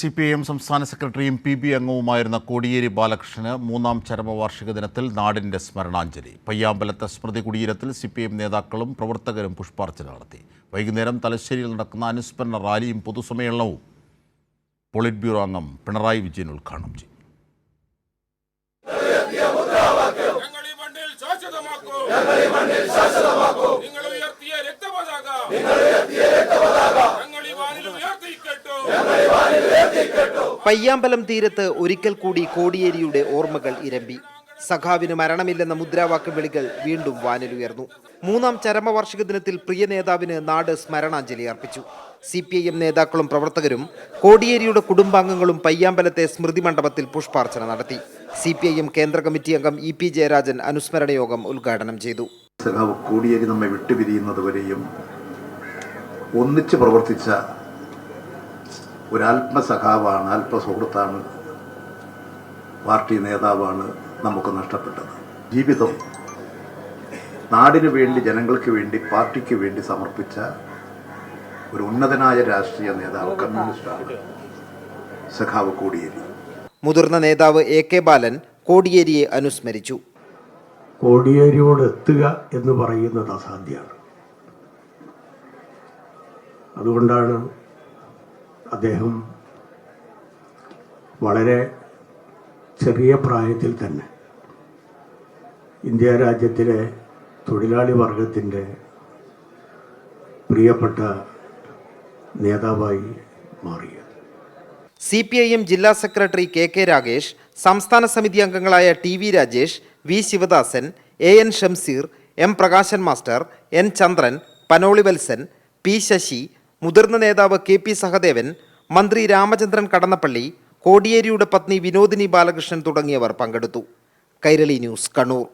CPIM സംസ്ഥാന സെക്രട്ടറിയും PB അംഗവുമായിരുന്ന Kodiyeri ബാലകൃഷ്ണന് മൂന്നാം ചരമവാർഷിക ദിനത്തിൽ നാടിന്റെ സ്മരണാഞ്ജലി. പയ്യാമ്പലത്തെ സ്മൃതി കുടീരത്തിൽ CPIM നേതാക്കളും പ്രവർത്തകരും പുഷ്പാർച്ചന നടത്തി. വൈകുന്നേരം തലശ്ശേരിയിൽ നടക്കുന്ന അനുസ്മരണ റാലിയും പൊതുസമ്മേളനവും പോളിറ്റ് ബ്യൂറോ അംഗം പിണറായി വിജയൻ ഉദ്ഘാടനം ചെയ്തു. പയ്യാമ്പലം തീരത്ത് ഒരിക്കൽ കൂടി കോടിയേരിയുടെ ഓർമ്മകൾ ഇരമ്പി. സഖാവിന് മരണമില്ലെന്ന മുദ്രാവാക്യം വിളികൾ വീണ്ടും വാനിലുയർന്നു. മൂന്നാം ചരമവാർഷിക ദിനത്തിൽ പ്രിയ നേതാവിന് നാട് സ്മരണാഞ്ജലി അർപ്പിച്ചു. CPIM നേതാക്കളും പ്രവർത്തകരും കോടിയേരിയുടെ കുടുംബാംഗങ്ങളും പയ്യാമ്പലത്തെ സ്മൃതി മണ്ഡപത്തിൽ പുഷ്പാർച്ചന നടത്തി. CPIM കേന്ദ്ര കമ്മിറ്റി അംഗം EP ജയരാജൻ അനുസ്മരണ യോഗം ഉദ്ഘാടനം ചെയ്തു. സഖാവ് കോടിയേരി നമ്മെ വിട്ടുപിരിയുന്നതുവരെയും ഒന്നിച്ച് പ്രവർത്തിച്ച ഒരാത്മസഖാവാണ്, ആത്മസുഹൃത്താണ്, പാർട്ടി നേതാവാണ് നമുക്ക് നഷ്ടപ്പെട്ടത്. ജീവിതം നാടിനു വേണ്ടി, ജനങ്ങൾക്ക് വേണ്ടി, പാർട്ടിക്ക് വേണ്ടി സമർപ്പിച്ച ഒരു ഉന്നതനായ രാഷ്ട്രീയ നേതാവ്, കമ്മ്യൂണിസ്റ്റാണ് സഖാവ് കോടിയേരി. മുതിർന്ന നേതാവ് AK ബാലൻ കോടിയേരിയെ അനുസ്മരിച്ചു. കോടിയേരിയോട് എത്തുക എന്ന് പറയുന്നത് അസാധ്യമാണ്. അതുകൊണ്ടാണ് അദ്ദേഹം വളരെ ചെറിയ പ്രായത്തിൽ തന്നെ ഇന്ത്യ രാജ്യത്തിലെ തൊഴിലാളി വർഗത്തിൻ്റെ പ്രിയപ്പെട്ട നേതാവായി മാറിയത്. CPIM ജില്ലാ സെക്രട്ടറി KK രാഗേഷ്, സംസ്ഥാന സമിതി അംഗങ്ങളായ TV Rajesh, V Sivadasan, AN Shamseer, M Prakashan master, N Chandran, Panoli Valsan, P Sasi, മുതിർന്ന നേതാവ് KP സഹദേവൻ, മന്ത്രി രാമചന്ദ്രൻ കടന്നപ്പള്ളി, കോടിയേരിയുടെ പത്നി വിനോദിനി ബാലകൃഷ്ണൻ തുടങ്ങിയവർ പങ്കെടുത്തു. കൈരളി ന്യൂസ്, കണ്ണൂർ.